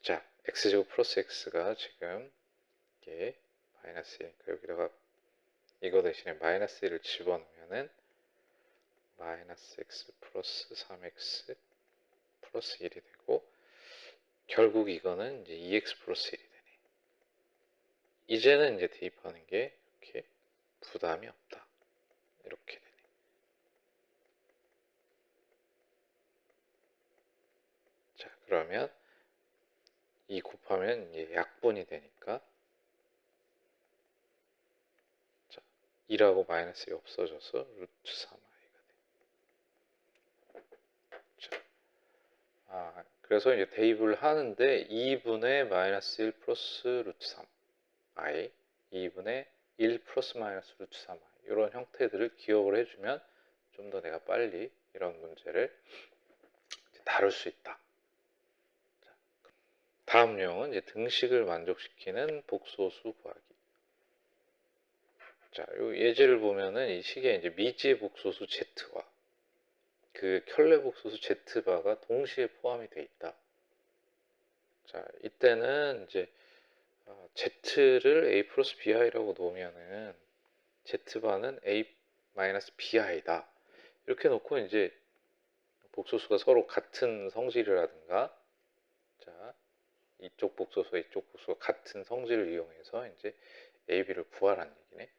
자, x제곱 플러스 x가 지금 이게 마이너스 1이니까 여기다가 이거 대신에 마이너스 1을 집어넣으면은 마이너스 x 플러스 3x 플러스 1이 되고, 결국 이거는 이제 2x 플러스 1이 되네. 이제는 이제 대입하는 게 이렇게 부담이 없다. 이렇게 되네. 자, 그러면 이 곱하면 이제 약분이 되니까, 자, 2라고 마이너스 2 없어져서 루트 3i가 돼. 자, 그래서 이제 대입을 하는데 2분의 마이너스 1 플러스 루트 3i, 2분의 1 플러스 마이너스 루트 3i 이런 형태들을 기억을 해주면 좀 더 내가 빨리 이런 문제를 다룰 수 있다. 자, 다음 유형은 이제 등식을 만족시키는 복소수 구하기. 자, 요 예제를 보면은 이 식에 이제 미지의 복소수 z와 그 켤레 복소수 z바가 동시에 포함이 돼 있다. 자, 이때는 이제 z를 a 플러스 bi라고 놓으면은 z바는 a 마이너스 bi다. 이렇게 놓고 이제 복소수가 서로 같은 성질이라든가, 자, 이쪽 복소수와 이쪽 복소수가 같은 성질을 이용해서 이제 a, b를 구하라는 얘기네.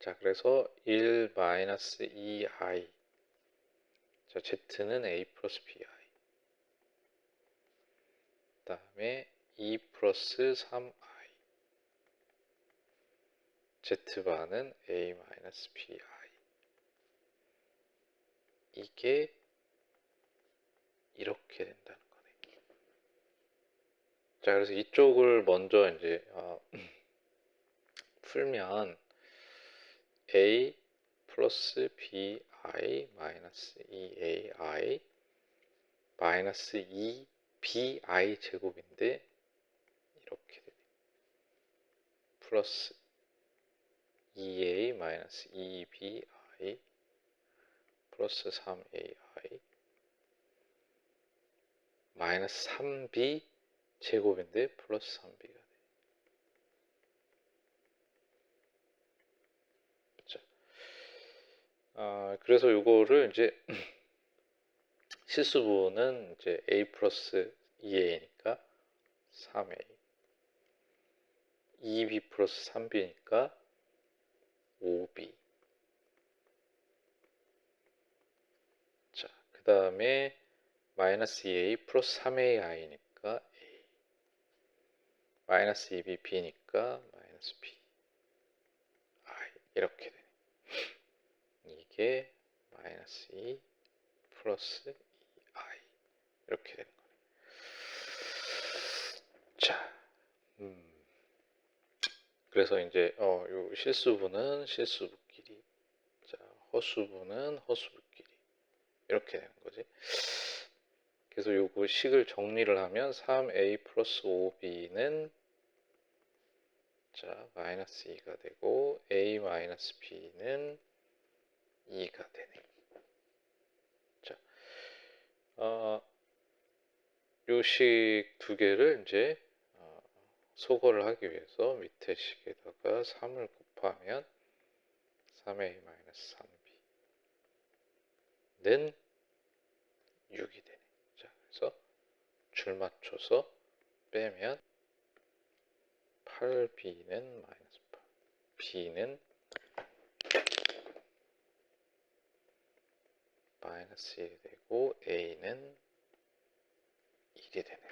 자, 그래서 1 마이너스 2i. 자, z는 a 플러스 bi. 다음에 2 플러스 3i z바는 a 마이너스 bi 이게 이렇게 된다는 거네. 자, 그래서 이쪽을 먼저 이제 풀면 a 플러스 bi 마이너스 2ai 마이너스 2bi 제곱인데 이렇게 되네. 플러스 2a 마이너스 2bi 플러스 3ai 마이너스 3b 제곱인데 플러스 3b가 돼. 자, 그래서 이거를 이제 실수분은 이제 a 플러스 2a니까 3a 2b 플러스 3b니까 5b. 자, 그 다음에 마이너스 2a 플러스 3ai니까 a 마이너스 2b b니까 마이너스 b i 이렇게 되네. 이게 마이너스 2 플러스 2i 이렇게 되는 거네. 자, 그래서 이제 요 실수분은 실수분끼리, 자, 허수분은 허수분끼리 이렇게 되는 거지. 그래서 요거 식을 정리를 하면 3a 플러스 5b는 자 마이너스 2가 되고 a 마이너스 b는 2가 되네. 자, 요 식 두 개를 이제 소거를 하기 위해서 밑에 식에다가 3을 곱하면 3a 마이너스 3b는 6이 되네. 자, 그래서 줄 맞춰서 빼면 8b는 마이너스 8, b는 마이너스 1이 되고 a는 1이 되네.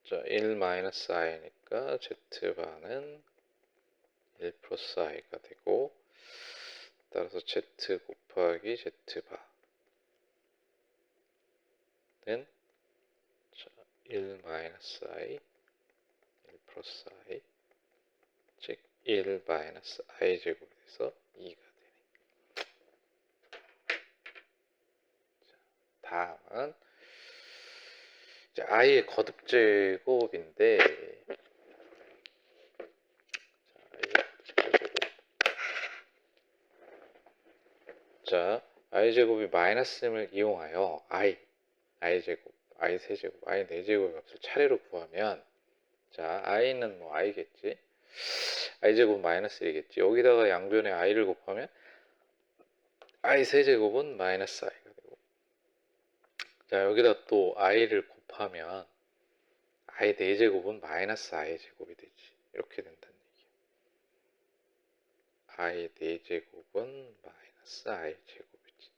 자, 1 마이너스 i니까 z바는 1 플러스 i가 되고, 따라서 z 곱하기 z바는 1 마이너스 i 1 플러스 i 즉 1 마이너스 i 제곱이 돼서 2가 되네. 자, 다음은 이제 i의 거듭 제곱인데, 자, i 제곱이 마이너스를 이용하여 i 제곱, i 세제곱, i 네제곱의 값을 차례로 구하면, 자, i는 뭐 i겠지, i 제곱 마이너스 1이겠지. 여기다가 양변에 i를 곱하면 i 세제곱은 마이너스 i가 되고, 자, 여기다 또 i를 곱하면 i 네제곱은 마이너스 i 제곱이 되지. 이렇게 된다는 얘기야. i 네제곱은 마이너스 i 제곱이지.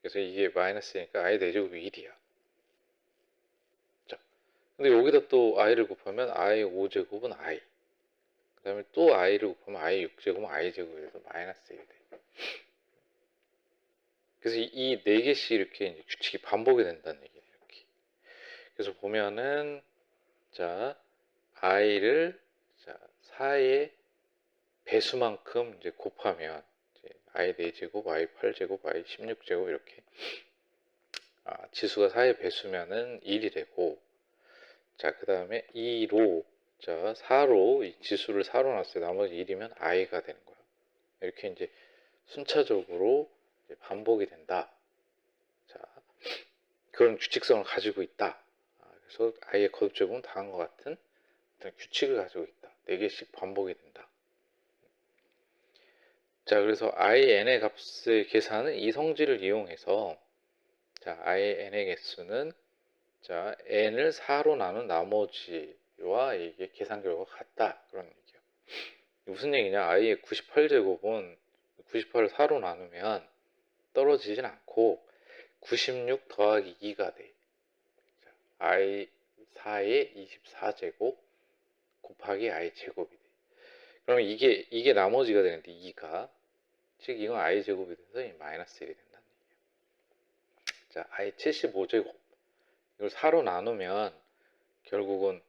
그래서 이게 마이너스니까 i 네제곱이 1이야. 자, 근데 여기다 또 i를 곱하면 i 5제곱은 i, 그 다음에 또 i를 곱하면 i 6제곱은 i 제곱이 돼서 마이너스 1이 돼. 그래서 이 4개씩 이렇게 이제 규칙이 반복이 된다는 얘기예요. 이렇게. 그래서 보면은, 자, i를, 자, 4의 배수만큼 이제 곱하면, 이제 i 4제곱, i 8제곱, i 16제곱 이렇게, 지수가 4의 배수면은 1이 되고, 자, 그 다음에 2로, 자, 4로, 이 지수를 4로 놨어요. 나머지 1이면 i가 되는 거야. 이렇게 이제 순차적으로 이제 반복이 된다. 자, 그런 규칙성을 가지고 있다. 그래서 i의 거듭제곱은 다음과 같은 어떤 규칙을 가지고 있다. 4개씩 반복이 된다. 자, 그래서 in의 값의 계산은 이 성질을 이용해서, 자, in의 개수는, 자, n을 4로 나눈 나머지와 이게 계산 결과가 같다. 그런 얘기예요. 무슨 얘기냐? i의 98제곱은 98을 4로 나누면 떨어지진 않고, 96 더하기 2가 돼. 자, I 4의 24제곱 곱하기 I 제곱이 돼. 그러면 이게 나머지가 되는데 2가, 즉 이건 I 제곱이 돼서 이 마이너스 1이 된다는 얘기야. 자, I 75제곱 이걸 4로 나누면 결국은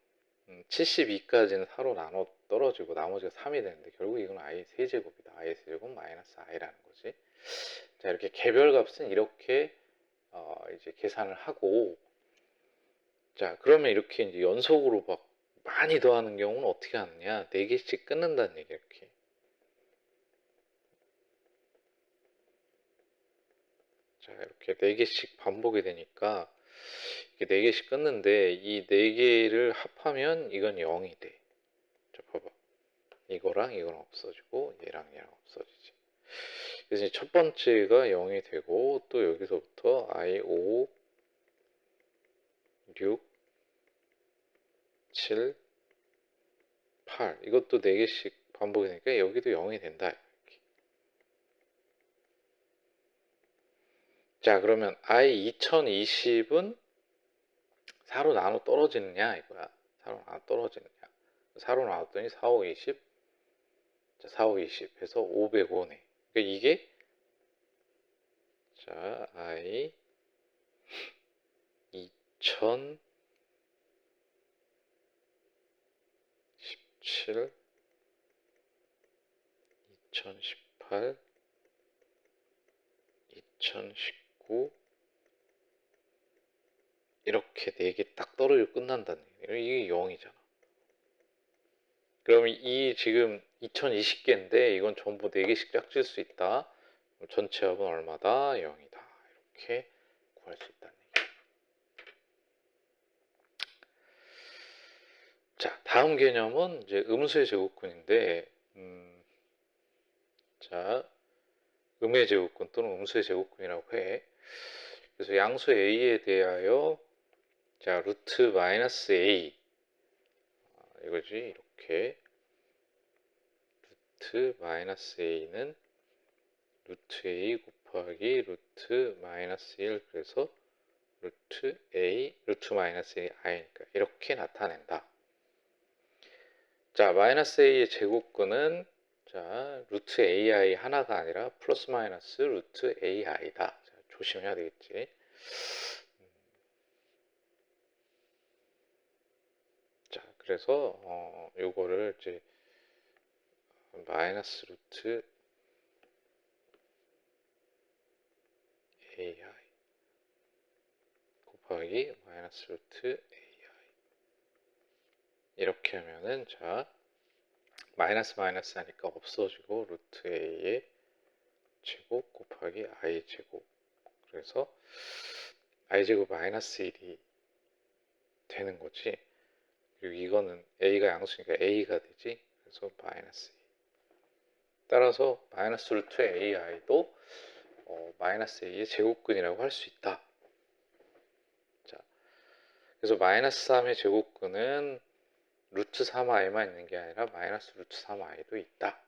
72까지는 4로 나눠 떨어지고 나머지가 3이 되는데 결국 이건 I 세제곱이다. I 세제곱 마이너스 I라는 거지. 자, 이렇게 개별값은 이렇게 이제 계산을 하고, 자, 그러면 이렇게 이제 연속으로 막 많이 더하는 경우는 어떻게 하느냐? 4개씩 끊는다는 얘기야, 이렇게. 자, 이렇게 4개씩 반복이 되니까 이게 4개씩 끊는데 이 4개를 합하면 이건 0이 돼. 자, 봐봐. 이거랑 이거랑 없어지고 얘랑 얘랑 없어지지. 그래서 첫 번째가 0이 되고 또 여기서부터 I 5, 6, 7, 8 이것도 4개씩 반복이 되니까 여기도 0이 된다. 이렇게. 자, 그러면 I 2020은 4로 나눠 떨어지느냐 이거야. 4로 나눠 떨어지느냐. 4로 나눴더니 4, 5, 20. 자, 4, 5, 20 해서 505네. 그러니까 이게, 자, I 2017, 2018, 2019 이렇게 4개 딱 떨어지고 끝난다는 얘기예요. 이게 0이잖아. 그럼 이 지금 2020개인데 이건 전부 4개씩 짝질 수 있다. 전체 합은 얼마다? 0이다. 이렇게 구할 수 있다는 얘기예요. 자, 다음 개념은 이제 음수의 제곱근인데, 자, 음의 제곱근 또는 음수의 제곱근이라고 해. 그래서 양수 a에 대하여, 자, 루트 마이너스 a, 이거지, 이렇게. 루트 마이너스 a는 루트 a 곱하기 루트 마이너스 1, 그래서 루트 a, 루트 마이너스 a i니까 이렇게 나타낸다. 자, 마이너스 a의 제곱근은, 자, 루트 ai 하나가 아니라 플러스 마이너스 루트 ai다. 자, 조심해야 되겠지. 자, 그래서 요거를 이제 마이너스 루트 ai 곱하기 마이너스 루트 ai 이렇게 하면은, 자, 마이너스 마이너스 하니까 없어지고 루트 a의 제곱 곱하기 i 제곱, 그래서 i 제곱 마이너스 1이 되는 거지. 그리고 이거는 a가 양수니까 a가 되지. 그래서 마이너스 2. 따라서 마이너스 루트 ai도 마이너스 a의 제곱근이라고 할 수 있다. 자, 그래서 마이너스 3의 제곱근은 루트 3i만 있는 게 아니라 마이너스 루트 3i도 있다.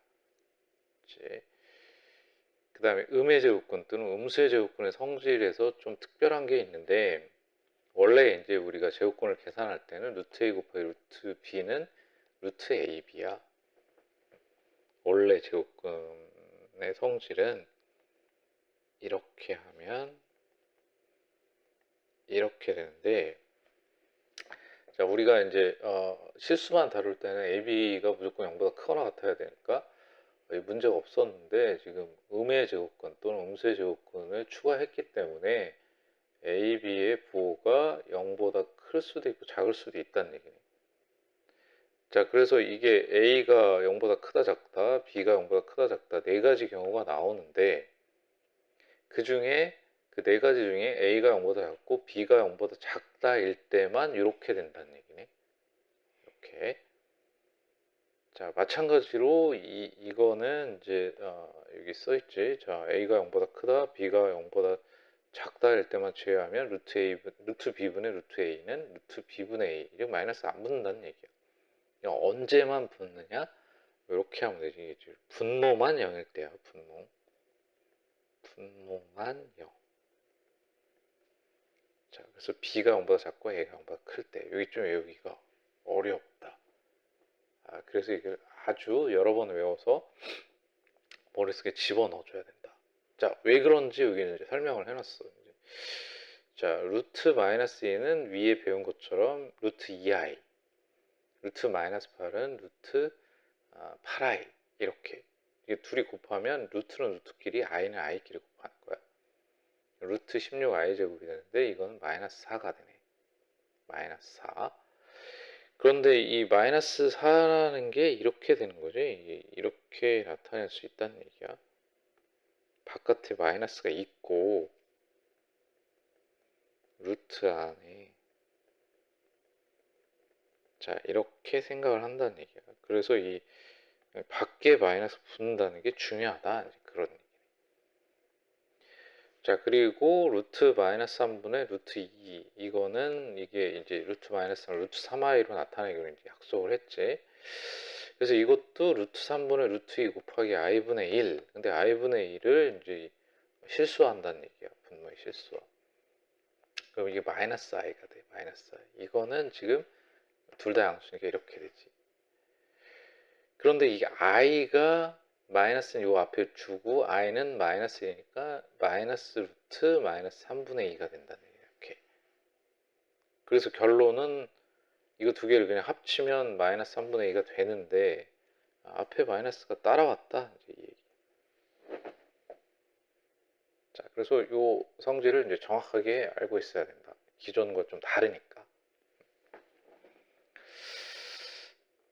그 다음에 음의 제곱근 또는 음수의 제곱근의 성질에서 좀 특별한 게 있는데, 원래 이제 우리가 제곱근을 계산할 때는 루트 a 곱하기 루트 b는 루트 ab야. 원래 제곱근의 성질은 이렇게 하면 이렇게 되는데, 자, 우리가 이제 실수만 다룰 때는 ab가 무조건 0보다 크거나 같아야 되니까 문제가 없었는데, 지금 음의 제곱근 또는 음수의 제곱근을 추가했기 때문에 ab의 부호가 0보다 클 수도 있고 작을 수도 있다는 얘기네. 자, 그래서 이게 a가 0보다 크다 작다, b가 0보다 크다 작다 4가지 경우가 나오는데, 그 중에 그 4가지 중에 a가 0보다 작고 b가 0보다 작다일 때만 이렇게 된다는 얘기네. 이렇게. 자, 마찬가지로 이거는 이제 여기 써있지. 자, a가 0보다 크다, b가 0보다 작다일 때만 제외하면 루트 b분의 루트 a는 루트 b분의 a, 이거 마이너스 안 붙는다는 얘기야. 언제만 붙느냐? 이렇게 하면 되지. 분모만 0일 때야. 분모만 0. 자, 그래서 b가 0보다 작고 a가 0보다 클 때 여기 좀 외우기가 어렵다. 그래서 이걸 아주 여러 번 외워서 머릿속에 집어넣어줘야 된다. 자, 왜 그런지 여기는 이제 설명을 해놨어. 자, 루트 마이너스 2는 위에 배운 것처럼 루트 2i, 루트 마이너스 8은 루트 8i 이렇게 이게 둘이 곱하면 루트는 루트끼리 i는 i끼리 곱하는 거야. 루트 16i 제곱이 되는데 이건 마이너스 4가 되네. 마이너스 4. 그런데 이 마이너스 4라는 게 이렇게 되는 거지. 이렇게 나타낼 수 있다는 얘기야. 바깥에 마이너스가 있고 루트 안에 자 이렇게 생각을 한다는 얘기야. 그래서 이 밖에 마이너스 붙는다는 게 중요하다. 그런 얘기. 자 그리고 루트 마이너스 3분의 루트 2 이거는 이게 이제 루트 마이너스 3 루트 3i로 나타내기로 이제 약속을 했지. 그래서 이것도 루트 3분의 루트 2 곱하기 i분의 1 근데 i분의 1을 이제 실수한다는 얘기야. 분모의 실수와. 그럼 이게 마이너스 i가 돼. 마이너스 i. 이거는 지금 둘 다 양수니까 이렇게 되지. 그런데 이게 i가 마이너스는 요 앞에 주고 i는 마이너스 1이니까 마이너스 루트 마이너스 3분의 2가 된다는 얘기야. 이렇게. 그래서 결론은 이거 두 개를 그냥 합치면 마이너스 3분의 2가 되는데 앞에 마이너스가 따라왔다. 이제 이 얘기. 자, 그래서 요 성질을 이제 정확하게 알고 있어야 된다. 기존과 좀 다르니까.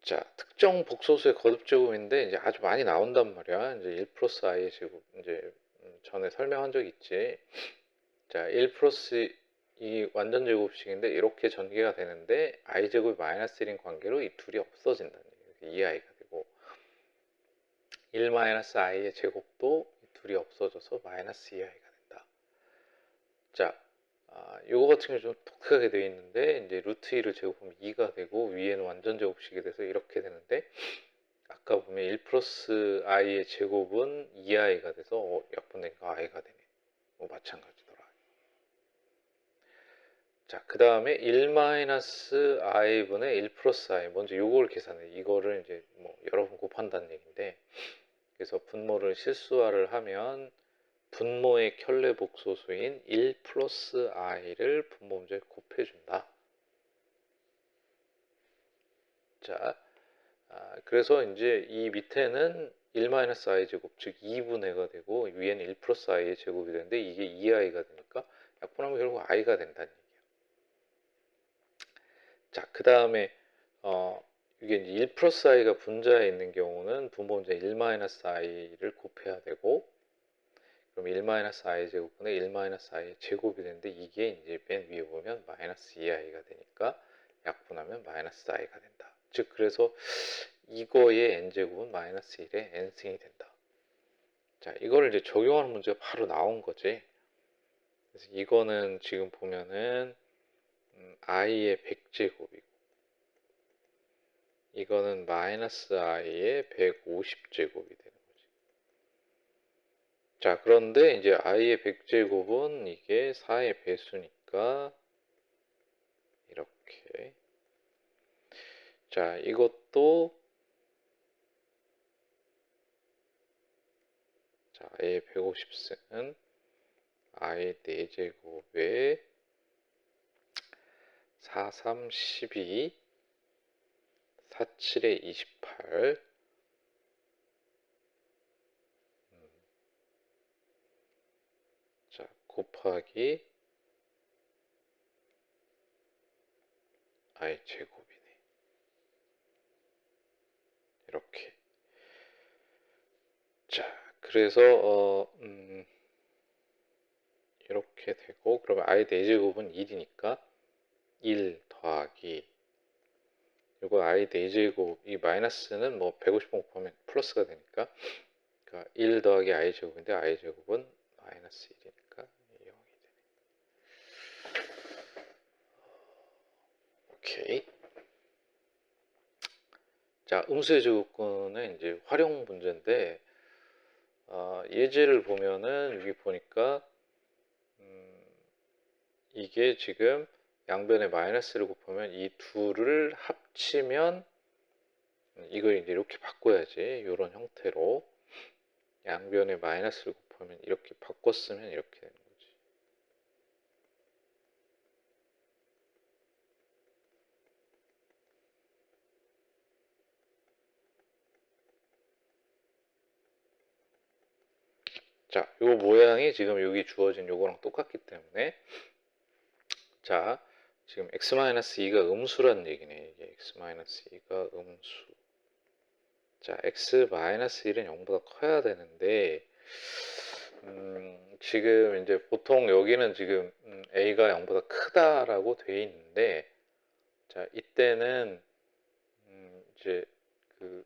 자, 특정 복소수의 거듭제곱인데 이제 아주 많이 나온단 말이야. 이제 1 플러스 i의 제곱 이제 전에 설명한 적 있지. 자, 1 플러스 이 완전 제곱식인데 이렇게 전개가 되는데 i 제곱이 마이너스 1인 관계로 이 둘이 없어진다는 얘기예요. 2i가 되고 1 마이너스 i의 제곱도 이 둘이 없어져서 마이너스 2i가 된다. 자, 요거 같은 경우 좀 독특하게 되어 있는데 이제 루트 2를 제곱하면 2가 되고 위에는 완전 제곱식이 돼서 이렇게 되는데 아까 보면 1 플러스 i의 제곱은 2i가 돼서 약분되니까 i가 되네. 뭐 마찬가지더라. 자, 그 다음에 1 마이너스 i분의 1 플러스 i 먼저 요걸 계산해. 이거를 이제 뭐 여러 번 곱한다는 얘기인데 그래서 분모를 실수화를 하면 분모의 켤레 복소수인 1 플러스 i를 분모 문제에 곱해준다. 자, 그래서 이제 이 밑에는 1 마이너스 i 제곱 즉 2분의가 되고 위에는 1 플러스 i의 제곱이 되는데 이게 2i가 되니까 약분하면 결국 i가 된다는 얘기예요. 자, 그 다음에 이게 이제 1 플러스 i가 분자에 있는 경우는 분모 문제 1 마이너스 i를 곱해야 되고 그럼 1 마이너스 i 제곱분의 1 마이너스 i의 제곱이 되는데 이게 이제 맨 위에 보면 마이너스 2i가 되니까 약분하면 마이너스 i가 된다. 즉 그래서 이거의 n제곱은 마이너스 1의 n승이 된다. 자, 이거를 이제 적용하는 문제가 바로 나온 거지. 그래서 이거는 지금 보면은 i의 100제곱이고 이거는 마이너스 i의 150제곱이 되는 거지. 자, 그런데 이제 i의 100제곱은 이게 4의 배수니까 이렇게. 자, 이것도 자, i의 150승은 i 4제곱에 4, 3, 12 47에 28 자, 곱하기 i 제곱이네. 이렇게. 자, 그래서 이렇게 되고 그러면 i 4제곱은 1이니까 1 더하기 이거 i 4제곱 이 마이너스는 뭐 150번 곱하면 플러스가 되니까 그러니까 1 더하기 i 제곱인데 i 제곱은 마이너스 1이니까 0이 되네. 오케이. 자, 음수의 제곱근은 이제 활용 문제인데 예제를 보면은 여기 보니까 이게 지금 양변에 마이너스를 곱하면 이 둘을 합치면 이걸 이제 이렇게 바꿔야지. 이런 형태로 양변에 마이너스를 곱하면 이렇게 바꿨으면 이렇게 되는 거지. 자, 요 모양이 지금 여기 주어진 요거랑 똑같기 때문에 자, 지금 x-2가 음수란 얘기네. 이게 x-2가 음수. 자, x-1은 0보다 커야 되는데 지금 이제 보통 여기는 지금 a가 0보다 크다라고 돼 있는데 자, 이때는 이제 그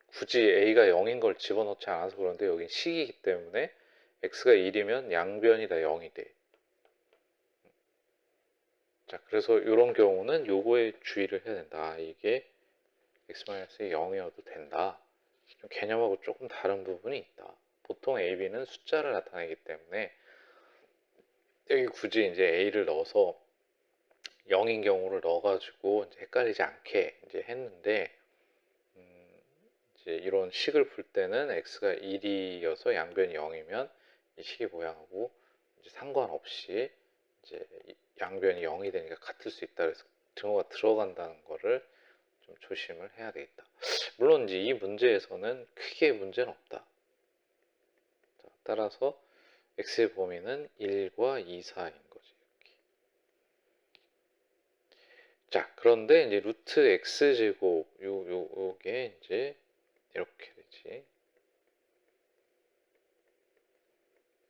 굳이 a가 0인 걸 집어넣지 않아서 그런데 여긴 식이기 때문에 x가 1이면 양변이 다 0이 돼. 자, 그래서 이런 경우는 요거에 주의를 해야 된다. 이게 x-0이어도 된다. 좀 개념하고 조금 다른 부분이 있다. 보통 AB는 숫자를 나타내기 때문에 여기 굳이 이제 A를 넣어서 0인 경우를 넣어가지고 이제 헷갈리지 않게 이제 했는데 이제 이런 식을 풀 때는 x가 1이어서 양변이 0이면 이 식의 모양하고 이제 상관없이 이제 양변이 0이 되니까 같을 수 있다. 그래서 등호가 들어간다는 거를 좀 조심을 해야 되겠다. 물론 이제 이 문제에서는 크게 문제는 없다. 자, 따라서 x의 범위는 1과 2 사이인 거지. 이렇게. 자, 그런데 이제 루트 x 제곱 요게 이제 이렇게 되지.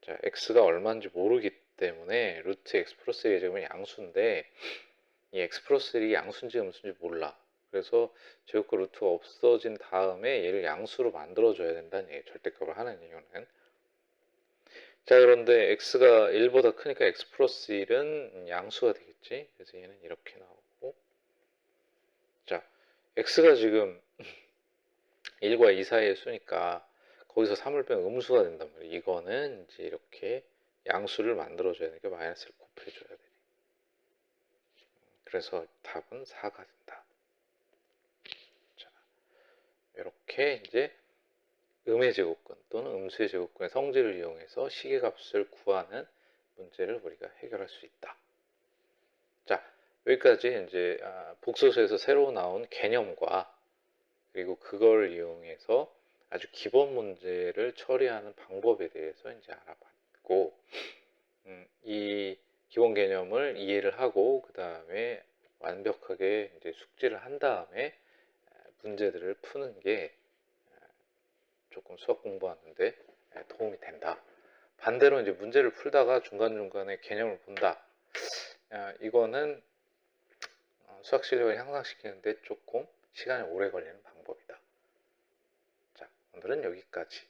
자, x가 얼마인지 모르기 때문에 루트 x 플러스 1의 제곱은 양수인데 이 x 플러스 1이 양수인지 음수인지 몰라. 그래서 제곱과 루트가 없어진 다음에 얘를 양수로 만들어줘야 된다는 얘기, 절대값을 하는 이유는. 자, 그런데 x가 1보다 크니까 x 플러스 1은 양수가 되겠지. 그래서 얘는 이렇게 나오고. 자, x가 지금 1과 2 사이의 수니까 거기서 3을 빼면 음수가 된단 말이에요. 이거는 이제 이렇게 양수를 만들어줘야 되니까 마이너스를 곱해줘야 돼. 그래서 답은 4가 된다. 자, 이렇게 이제 음의 제곱근 또는 음수의 제곱근의 성질을 이용해서 식의 값을 구하는 문제를 우리가 해결할 수 있다. 자, 여기까지 이제 복소수에서 새로 나온 개념과 그리고 그걸 이용해서 아주 기본 문제를 처리하는 방법에 대해서 이제 알아봤고, 이 기본 개념을 이해를 하고 그 다음에 완벽하게 이제 숙지를 한 다음에 문제들을 푸는 게 조금 수학 공부하는데 도움이 된다. 반대로 이제 문제를 풀다가 중간중간에 개념을 본다. 이거는 수학 실력을 향상시키는데 조금 시간이 오래 걸리는 방법이다. 자, 오늘은 여기까지.